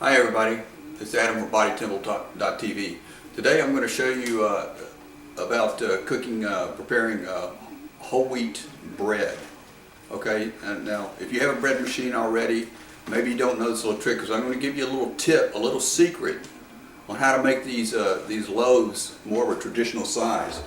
Hi everybody, it's Adam from BodyTemple.tv. Today I'm going to show you about preparing whole wheat bread. Okay, and now if you have a bread machine already, maybe you don't know this little trick, because I'm going to give you a little tip, a little secret on how to make these loaves more of a traditional size.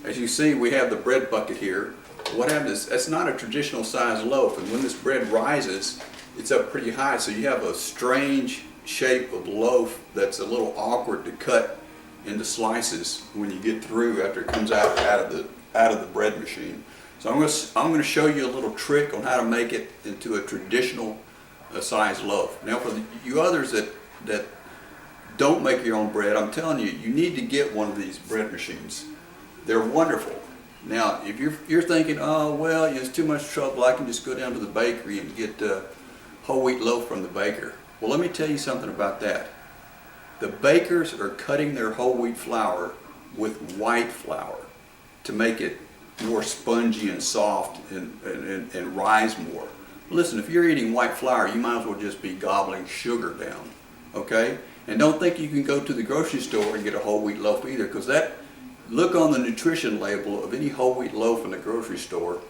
As you see, we have the bread bucket here. What happens is, that's not a traditional size loaf, and when this bread rises, it's up pretty high, so you have a strange shape of loaf that's a little awkward to cut into slices when you get through after it comes out of the bread machine. So I'm going to show you a little trick on how to make it into a traditional size loaf. Now, for you others that don't make your own bread, I'm telling you, you need to get one of these bread machines. They're wonderful. Now, if you're thinking, oh well, it's too much trouble, I can just go down to the bakery and get whole wheat loaf from the baker. Well, let me tell you something about that. The bakers are cutting their whole wheat flour with white flour to make it more spongy and soft and rise more. Listen, if you're eating white flour, you might as well just be gobbling sugar down, okay? And don't think you can go to the grocery store and get a whole wheat loaf either, because look on the nutrition label of any whole wheat loaf in the grocery store,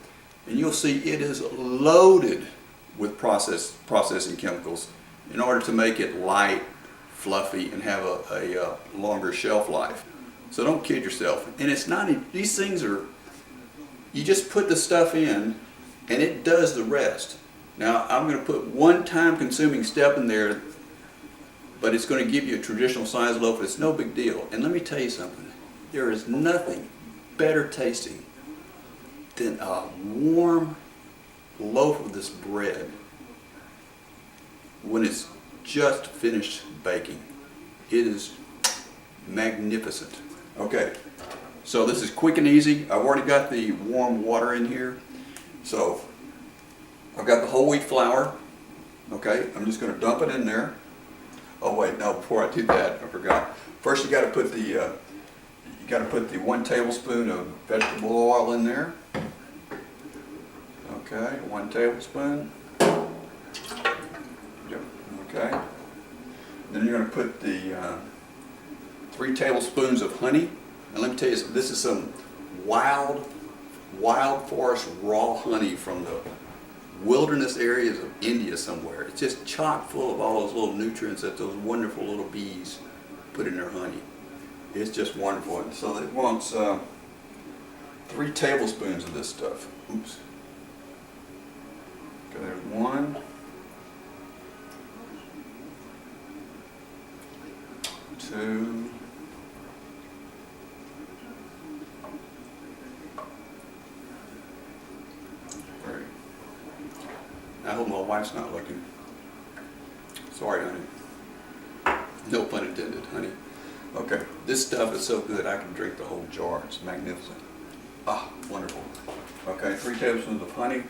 and you'll see it is loaded with processing chemicals in order to make it light, fluffy, and have a longer shelf life. So don't kid yourself. And it's not, these things are, you just put the stuff in and it does the rest. Now I'm going to put one time consuming step in there, but it's going to give you a traditional size loaf. It's no big deal. And let me tell you something. There is nothing better tasting than a warm loaf of this bread when it's just finished baking. It is magnificent. Okay, so this is quick and easy. I've already got the warm water in here. So I've got the whole wheat flour. Okay, I'm just going to dump it in there. Oh wait, no, before I do that, I forgot. First you got to put the 1 tablespoon of vegetable oil in there. Okay, 1 tablespoon. Okay. Then you're going to put the 3 tablespoons of honey. And let me tell you something, this is some wild forest raw honey from the wilderness areas of India somewhere. It's just chock full of all those little nutrients that those wonderful little bees put in their honey. It's just wonderful. And so it wants 3 tablespoons of this stuff. Oops. Okay, there's 1. 2. 3. I hope my wife's not looking. Sorry, honey. No pun intended, honey. Okay, this stuff is so good I can drink the whole jar. It's magnificent. Ah, wonderful. Okay, 3 tablespoons of honey.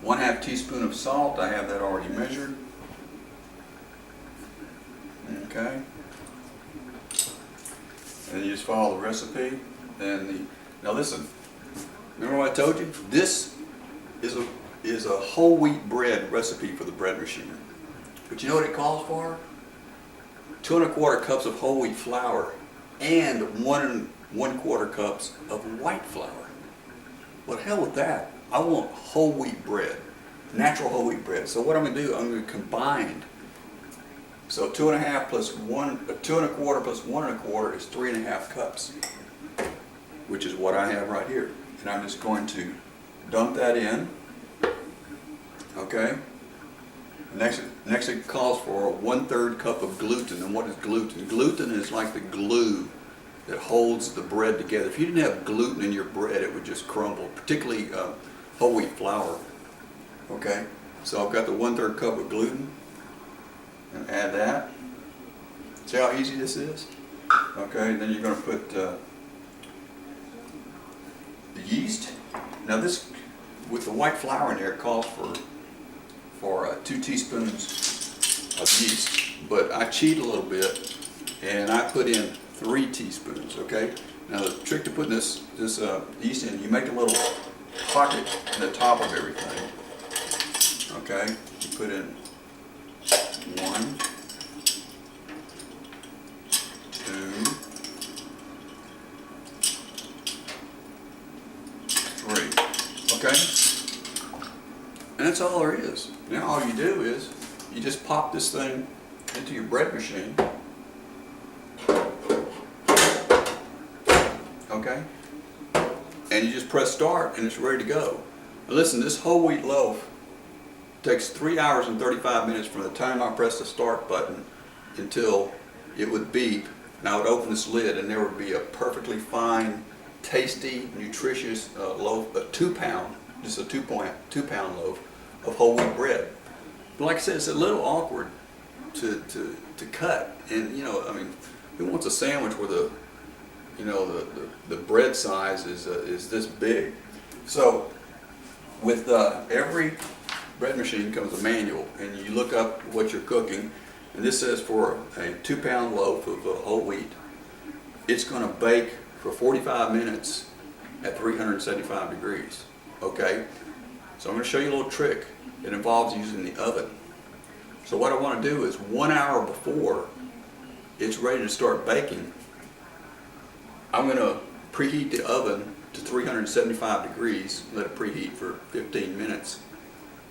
1/2 teaspoon of salt. I have that already measured. Okay. And you just follow the recipe. Now listen. Remember what I told you? This is a whole wheat bread recipe for the bread machine. But you know what it calls for? 2 1/4 cups of whole wheat flour and 1 1/4 cups of white flour. Well, hell with that. I want whole wheat bread, natural whole wheat bread. So what I'm going to do, I'm going to combine. So 2 1/2 plus 2 1/4 plus 1 1/4 is 3 1/2 cups, which is what I have right here. And I'm just going to dump that in. Okay. Next it calls for 1/3 cup of gluten. And what is gluten? Gluten is like the glue that holds the bread together. If you didn't have gluten in your bread, it would just crumble, particularly whole wheat flour. Okay, so I've got the 1/3 cup of gluten, and add that. See how easy this is? Okay, then you're going to put the yeast. Now this, with the white flour in there, it calls for 2 teaspoons of yeast, but I cheat a little bit and I put in 3 teaspoons. Okay, now the trick to putting this yeast in, you make a little pocket in the top of everything. Okay, you put in 1, 1, 2, 3. Okay? And that's all there is. Now all you do is you just pop this thing into your bread machine. Okay? And you just press start and it's ready to go. Now listen, this whole wheat loaf takes 3 hours and 35 minutes from the time I press the start button until it would beep and I would open this lid and there would be a perfectly fine, tasty, nutritious loaf, a 2-pound, just a 2-pound loaf of whole wheat bread. But like I said, it's a little awkward to cut, and you know, I mean, who wants a sandwich where the, you know, the bread size is this big? So with every bread machine comes a manual, and you look up what you're cooking, and this says for a 2-pound loaf of whole wheat, it's going to bake for 45 minutes at 375 degrees. Okay, so I'm going to show you a little trick. It involves using the oven. So what I want to do is 1 hour before it's ready to start baking, I'm going to preheat the oven to 375 degrees, let it preheat for 15 minutes.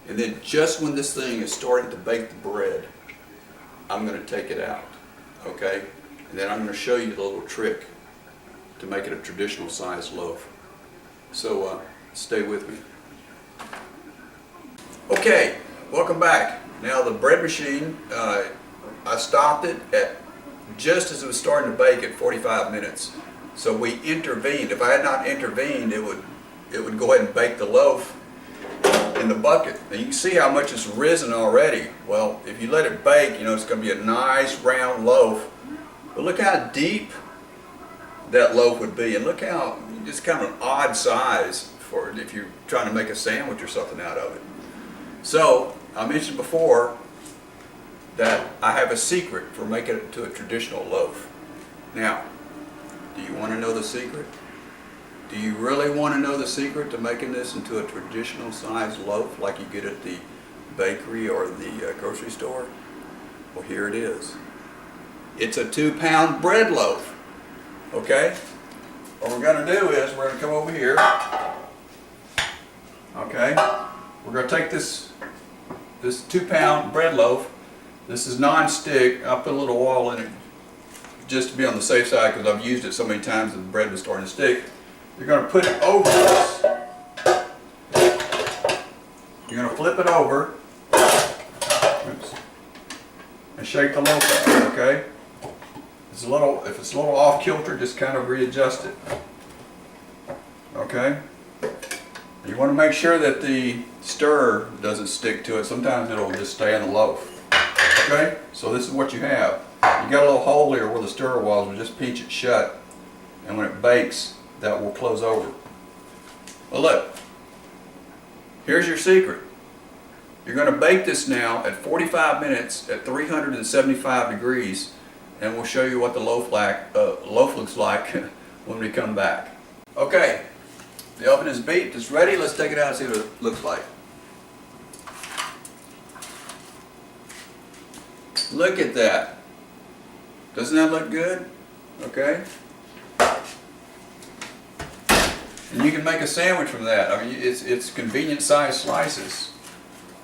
And then just when this thing is starting to bake the bread, I'm going to take it out, okay? And then I'm going to show you the little trick to make it a traditional size loaf. So stay with me. Okay, welcome back. Now the bread machine, I stopped it at just as it was starting to bake at 45 minutes. So we intervened. If I had not intervened, it would go ahead and bake the loaf in the bucket. And you can see how much it's risen already. Well, if you let it bake, you know, it's going to be a nice round loaf. But look how deep that loaf would be, and look how just kind of an odd size for if you're trying to make a sandwich or something out of it. So I mentioned before that I have a secret for making it to a traditional loaf. Now, do you want to know the secret? Do you really want to know the secret to making this into a traditional size loaf like you get at the bakery or the grocery store? Well, here it is. It's a 2-pound bread loaf. Okay? What we're going to do is we're going to come over here. Okay? We're going to take this 2-pound bread loaf. This is non-stick. I'll put a little oil in it just to be on the safe side because I've used it so many times that the bread was starting to stick. You're going to put it over this. You're going to flip it over. Oops. And shake the loaf out, okay? If it's a little off kilter, just kind of readjust it. Okay? You want to make sure that the stir doesn't stick to it. Sometimes it'll just stay in the loaf. Okay? So this is what you have. You got a little hole here where the stir was, we'll just pinch it shut. And when it bakes, that will close over. Well, look. Here's your secret. You're going to bake this now at 45 minutes at 375 degrees. And we'll show you what the loaf looks like when we come back. Okay, the oven is beeped, it's ready. Let's take it out and see what it looks like. Look at that. Doesn't that look good? Okay. And you can make a sandwich from that. I mean, it's convenient sized slices.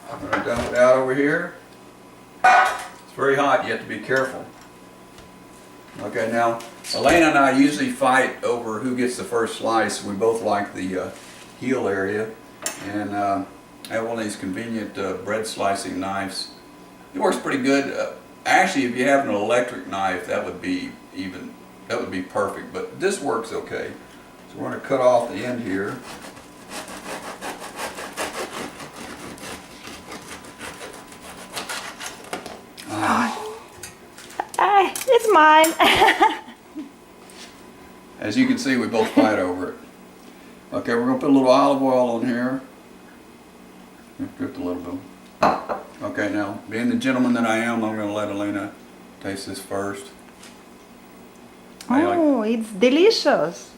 I'm going to dump it out over here. It's very hot, you have to be careful. Okay, now Elena and I usually fight over who gets the first slice. We both like the heel area, and I have one of these convenient bread slicing knives. It works pretty good. Actually, if you have an electric knife, that would be perfect. But this works okay. So we're going to cut off the end here. It's mine. As you can see, we both fight over it. Okay, we're going to put a little olive oil on here. Dripped a little bit. Okay, now, being the gentleman that I am, I'm going to let Elena taste this first. Oh, it's delicious.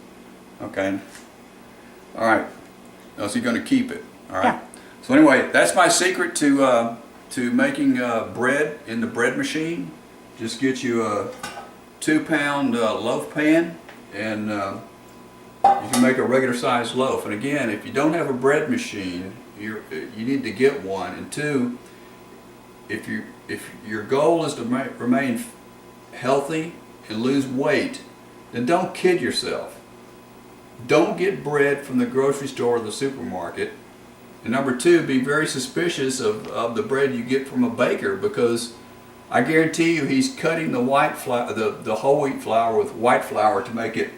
Okay. All right. Now, so you're going to keep it. All right. Yeah. So anyway, that's my secret to to making bread in the bread machine. Just get you a 2-pound loaf pan, and you can make a regular sized loaf. And again, if you don't have a bread machine, you need to get one. And two, if your goal is to remain healthy and lose weight, then don't kid yourself. Don't get bread from the grocery store or the supermarket. And number two, be very suspicious of the bread you get from a baker, because I guarantee you he's cutting the white flour, the whole wheat flour with white flour to make it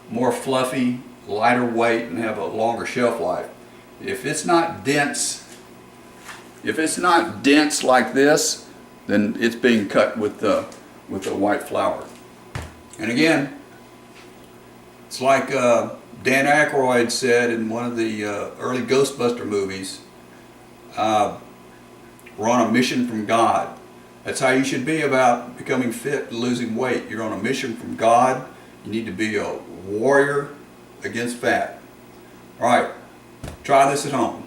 more fluffy, lighter weight, and have a longer shelf life. If it's not dense like this, then it's being cut with the white flour. And again, it's like Dan Aykroyd said in one of the early Ghostbuster movies, we're on a mission from God. That's how you should be about becoming fit and losing weight. You're on a mission from God. You need to be a warrior against fat. All right, try this at home.